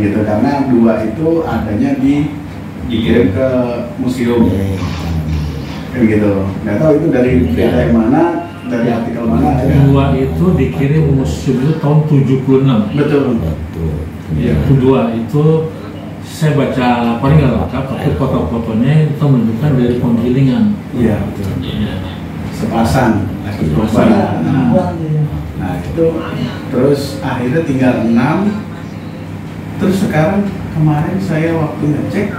gitu, karena 2 itu adanya dikirim ke museum kayak gitu. Nggak tahu itu dari berita yang mana, dari artikel mana. 2 itu dikirim museum itu tahun 76. Betul. Ya, 2 itu saya baca paling nggak lengkap, tapi foto-fotonya itu menunjukkan dari penggilingan. Iya. Sepasang. Nah itu terus akhirnya tinggal 6. Terus sekarang kemarin saya waktu ngecek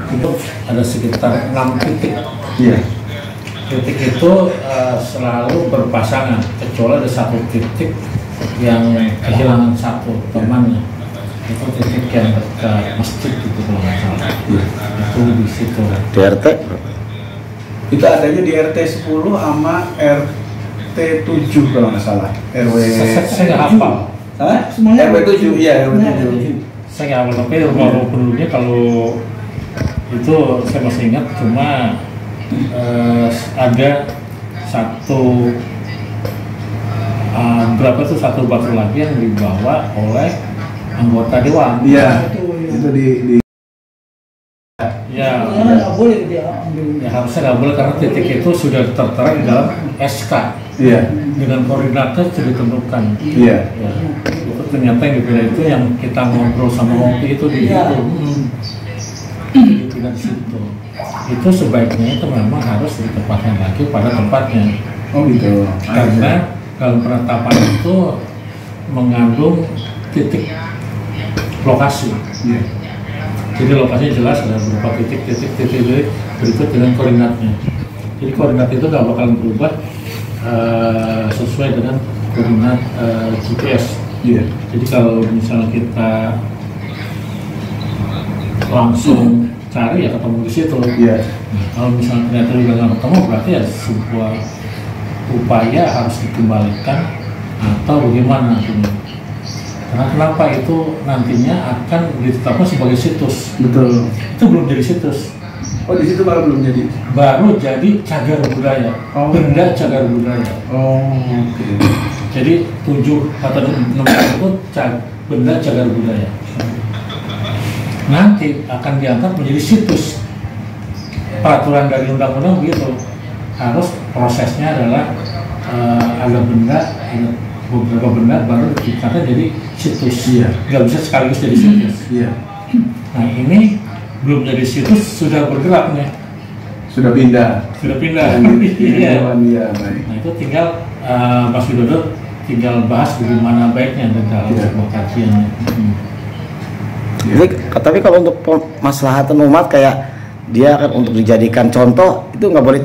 Ada sekitar 6 titik. Iya. Titik itu selalu berpasangan, kecuali ada 1 titik yang kehilangan 1 temannya. Itu titik yang dekat masjid gitu kalau nggak salah. Itu di situ. Di RT? Itu adanya di RT 10 sama RT 7 kalau nggak salah. RW. Saya nggak hafal. Hah? Semuanya RW 7, iya RW 7. Saya nggak hafal, tapi rumah penduduknya kalau itu saya masih ingat, cuma ada satu batu lagi yang dibawa oleh anggota dewan. Iya. Itu di Ya, nggak boleh dia ambil. ya harusnya nggak boleh karena titik itu sudah tertera di dalam SK. Iya. Dengan koordinatnya sudah ditentukan. Iya. Ya, itu ternyata yang dipilih itu yang kita ngobrol sama Wongki itu di Iya. itu. Tidak di situ. Itu sebaiknya itu memang harus ditempatkan lagi pada tempatnya. Oh gitu. Karena dalam penetapan itu mengandung titik lokasi. Iya. Jadi lokasinya jelas ada beberapa titik berikut dengan koordinatnya. Jadi koordinat itu nggak bakalan berubah sesuai dengan koordinat GPS. Iya. Jadi kalau misalnya kita langsung cari ya ketemu di situ. Iya. Nah, kalau misalnya ternyata juga nggak ketemu berarti ya sebuah upaya harus dikembalikan atau bagaimana nantinya. Karena kenapa itu nantinya akan ditetapkan sebagai situs. Betul. Itu belum jadi situs. Oh di situ malah belum jadi. Baru jadi cagar budaya. Oh. Benda cagar budaya. Oh oke. Jadi 7 atau 6 itu benda cagar budaya. Nanti akan diangkat menjadi situs. Peraturan dari undang-undang begitu. Harus prosesnya adalah ada benda, ada beberapa benda baru diciptakan jadi situs. Iya. Nggak bisa sekaligus jadi situs. Iya. Nah ini belum jadi situs sudah bergerak nih. Sudah pindah. Sudah pindah. Iya. Iya baik. Nah itu tinggal Mas Widodo tinggal bahas bagaimana baiknya dalam Iya. sebuah kajiannya. Jadi, tapi kalau untuk maslahatan umat kayak dia kan untuk dijadikan contoh itu nggak boleh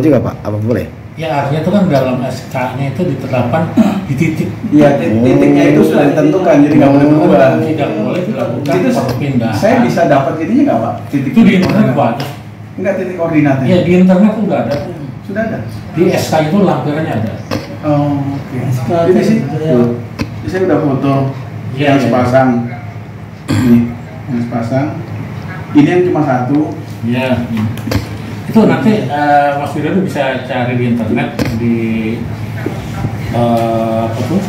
juga Pak? Apa boleh? Ya artinya itu kan dalam SK-nya itu ditetapkan di titik. Iya titiknya itu sudah ditentukan jadi nggak boleh berubah. Tidak boleh dilakukan Itu perpindahan. saya bisa dapat ininya nggak Pak? Titik Itu di internet banyak. Enggak titik koordinatnya. Iya di internet udah ada. Sudah ada. Di SK itu lampirannya ada. Oh oke. Ini sih. Tuh. Ini saya udah foto Iya, yang iya. sepasang. Ini yang sepasang. Ini yang cuma 1. Iya. Itu nanti Mas Widodo bisa cari di internet di apa tuh?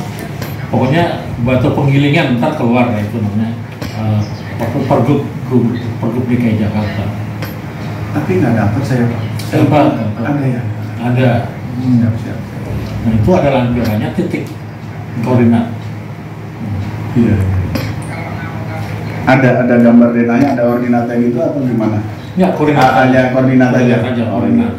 Pokoknya batu penggilingan ntar keluar ya itu namanya Pergub DKI Jakarta. Tapi nggak dapat saya Pak. Apa? Ada ya. Ada. Siap. Nah itu ada lampirannya titik koordinat. Iya. Ada gambar denanya, ada koordinatnya gitu atau gimana? Ya koordinat Hanya koordinat aja. koordinat.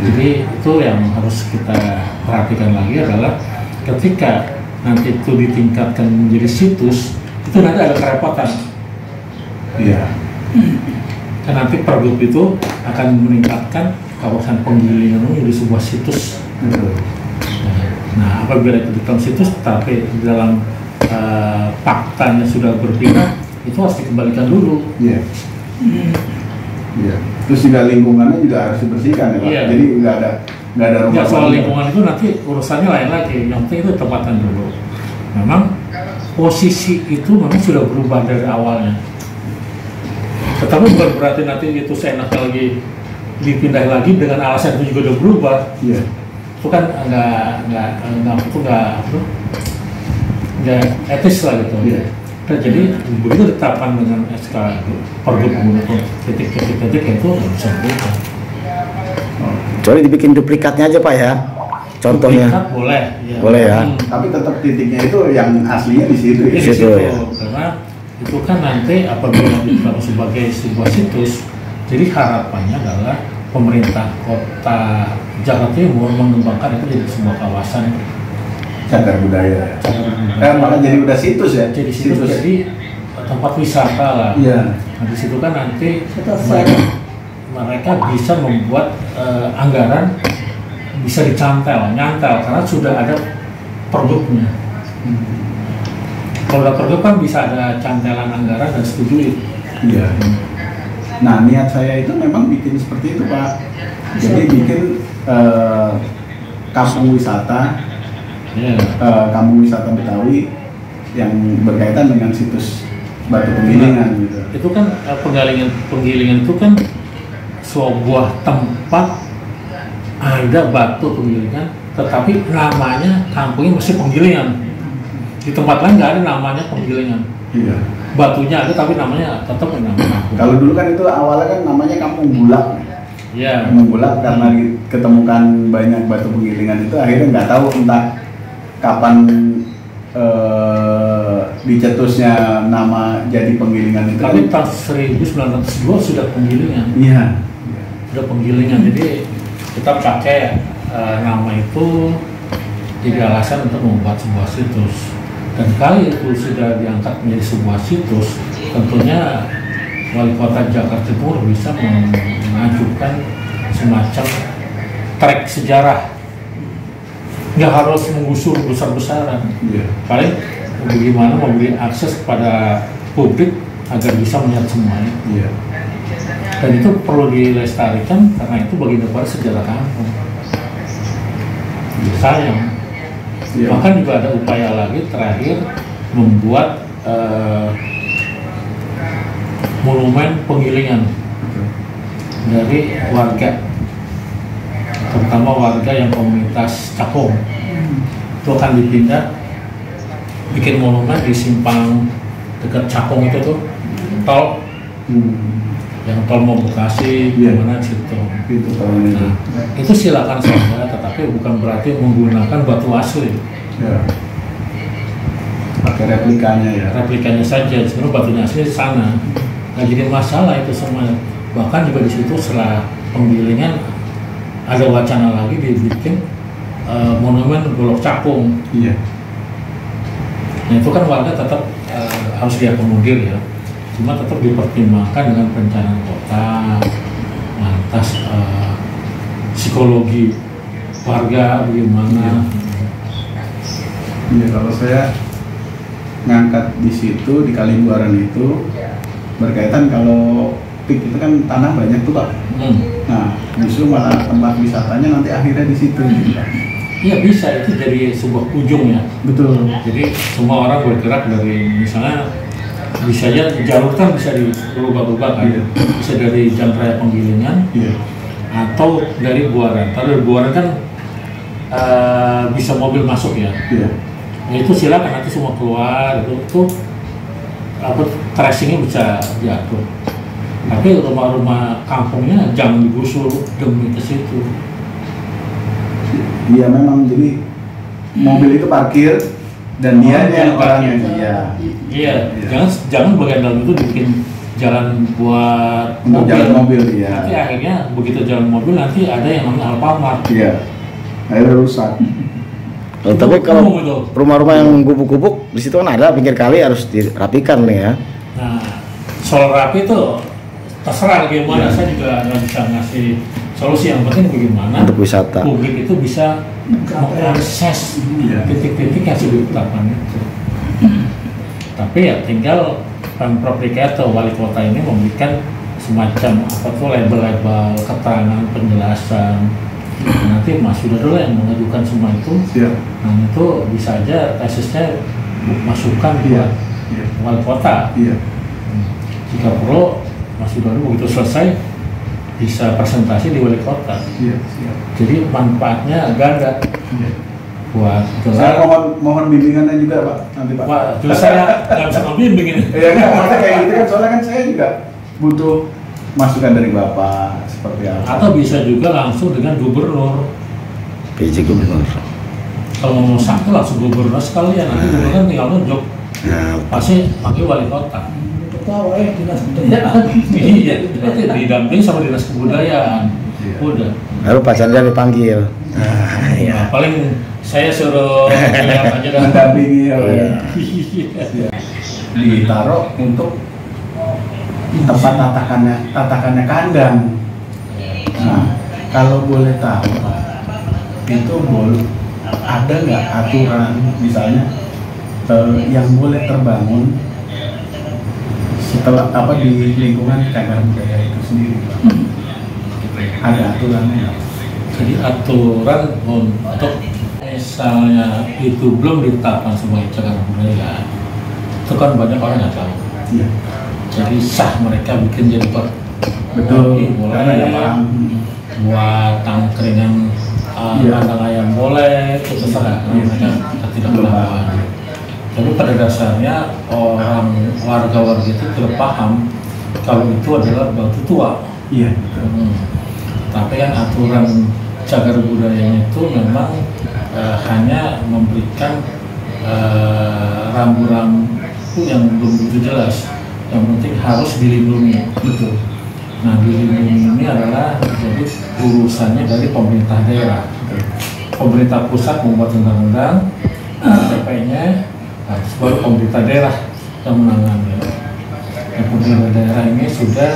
Jadi itu yang harus kita perhatikan lagi adalah ketika nanti itu ditingkatkan menjadi situs itu nanti ada kerepotan. Iya. Dan nanti Pergub itu akan meningkatkan kawasan penggilingan menjadi sebuah situs. Betul. Nah apabila itu di dalam situs tapi di dalam faktanya sudah berpindah itu harus dikembalikan dulu. Iya. Iya. Terus juga lingkungannya juga harus dibersihkan ya Pak. Iya. Jadi nggak ada rumah. Ya soal lingkungan itu nanti urusannya lain lagi. Yang penting itu tempatan dulu. Memang posisi itu memang sudah berubah dari awalnya. Tetapi bukan berarti nanti itu seenaknya lagi dipindah lagi dengan alasan itu juga udah berubah. Iya. Itu kan nggak etis lah gitu. Iya. Nah, jadi begitu ditetapkan dengan SK Pergub menggunakan titik-titik itu nggak bisa berubah. Kecuali dibikin duplikatnya aja Pak ya. Contohnya. Duplikat boleh. Boleh ya. Tapi tetap titiknya itu yang aslinya di situ. Di Di situ, situ, ya. karena itu kan nanti apabila ditetapkan sebagai sebuah situs, jadi harapannya adalah pemerintah kota Jakarta Timur mengembangkan itu jadi sebuah kawasan Cagar budaya. Malah jadi udah situs ya. jadi situs, jadi tempat wisata lah. Iya. Nah, di situ kan nanti Situs mereka bisa membuat anggaran bisa nyantel karena sudah ada pergubnya. Kalau udah pergub kan bisa ada cantelan anggaran dan setujui. Iya. Nah, niat saya itu memang bikin seperti itu, Pak. Jadi bikin kampung wisata, kampung wisata Betawi yang berkaitan dengan situs batu penggilingan gitu. Itu kan penggilingan itu kan sebuah tempat ada batu penggilingan, tetapi namanya kampungnya mesti penggilingan. Di tempat lain nggak ada namanya penggilingan. Iya. Batunya ada tapi namanya tetap namanya. Kalau dulu kan itu awalnya kan namanya Kampung Bulak. Iya. Kampung Bulak karena ketemukan banyak batu penggilingan itu akhirnya nggak tahu entah kapan dicetusnya nama jadi penggilingan itu. Tapi tahun 1902 sudah penggilingan. Iya. Sudah penggilingan. Jadi kita pakai nama itu jadi alasan untuk membuat sebuah situs. Dan kali itu sudah diangkat menjadi sebuah situs, tentunya Wali Kota Jakarta Timur bisa mengajukan semacam trek sejarah. Nggak harus menggusur besar-besaran. Iya. Paling bagaimana memberi akses kepada publik agar bisa melihat semuanya. Iya. Dan itu perlu dilestarikan karena itu bagian dari sejarah kampung. Sayang. Iya. Bahkan juga ada upaya lagi terakhir membuat monumen penggilingan dari warga, terutama warga yang komunitas Cakung. Itu akan dipindah, bikin monumen di simpang dekat Cakung itu tuh, tol, yang tol mau Bekasi, Iya. mana situ. Itu tahun itu. Nah, itu silakan saja, tetapi bukan berarti menggunakan batu asli. Ya. Pakai replikanya ya. Replikanya saja, sebenarnya batunya asli di sana. Nggak jadi masalah itu semua. Bahkan juga di situ setelah penggilingan ada wacana lagi dibikin monumen Golok Cakung. Iya. Nah itu kan warga tetap harus diakomodir ya. Cuma tetap dipertimbangkan dengan perencanaan kota, lantas psikologi warga bagaimana. Iya, kalau saya ngangkat di situ di Kalibuaran itu berkaitan kalau PIK itu kan tanah banyak tuh Pak. Nah, justru malah tempat wisatanya nanti akhirnya di situ. Gitu, Pak. Iya bisa, itu jadi sebuah ujung ya. Betul. Jadi semua orang bergerak dari misalnya bisa aja jalur kan bisa dirubah-rubah kan. Iya. Bisa dari Jalan Raya Penggilingan Iya. atau dari Buaran. Kalau dari Buaran kan bisa mobil masuk ya. Iya. Ya itu silakan nanti semua keluar itu apa tracingnya bisa diatur. Tapi rumah-rumah kampungnya jangan digusur demi ke situ. Iya memang jadi mobil itu parkir dan dia yang orang yang Iya, jangan bagian dalam itu bikin jalan buat untuk jalan mobil ya. Nanti akhirnya begitu jalan mobil nanti ada yang namanya Alfamart. Iya. Akhirnya rusak. Oh, tapi kalau itu. rumah-rumah yang gubuk-gubuk di situ kan ada pinggir kali harus dirapikan nih ya. Nah, soal rapi itu terserah bagaimana, Ya. saya juga nggak bisa ngasih solusi. Yang penting bagaimana Untuk wisata. publik itu bisa mengakses Ya. titik-titik yang sudah ditetapkan itu. Tapi ya tinggal Pemprov DKI atau wali kota ini memberikan semacam apa tuh label-label keterangan penjelasan. Nanti Mas Yudho yang mengajukan semua itu. Siap. Nah itu bisa aja tesisnya masukkan Iya. buat Iya. wali kota. Iya. Jika perlu Mas Yudho begitu selesai bisa presentasi di wali kota. Iya. Siap. Jadi manfaatnya ganda. Iya. buat Saya mohon bimbingannya juga Pak nanti Pak. Wah, terus saya nggak bisa ngebimbing ini. Iya kan, maksudnya kayak gitu kan, soalnya kan saya juga butuh masukan dari Bapak seperti apa. Atau bisa juga langsung dengan gubernur. PJ gubernur. Kalau mau satu langsung gubernur sekalian, nanti gubernur kan tinggal nunjuk. Nah, Pasti pakai wali kota. Ketawa dinas budaya. Iya, nanti didamping sama dinas kebudayaan. Udah. lalu Pak Chandra dipanggil. Nah, Nah, paling saya suruh lihat aja dah. Mendampingi ya. Iya. Iya. Ditaruh untuk tempat tatakannya kandang. Nah, kalau boleh tahu Pak, itu boleh ada nggak aturan misalnya yang boleh terbangun setelah di lingkungan cagar budaya itu sendiri Pak? Ada aturannya nggak? Jadi aturan untuk misalnya itu belum ditetapkan sebagai cagar budaya, itu kan banyak orang nggak tahu. Iya. Jadi sah mereka bikin jadi Betul, boleh, karena ya paham. buat tangkringan Iya. kandang ayam boleh, itu terserah. Iya. Mereka tidak melawan. Tapi pada dasarnya warga-warga itu tidak paham kalau itu adalah batu tua. Iya. Tapi kan aturan cagar budayanya itu memang hanya memberikan rambu-rambu yang belum begitu jelas. Yang penting harus dilindungi. Betul. Nah, dilindungi ini adalah jadi urusannya dari pemerintah daerah. Pemerintah pusat membuat undang-undang, PP-nya, baru pemerintah daerah yang menangani. Dan pemerintah daerah ini sudah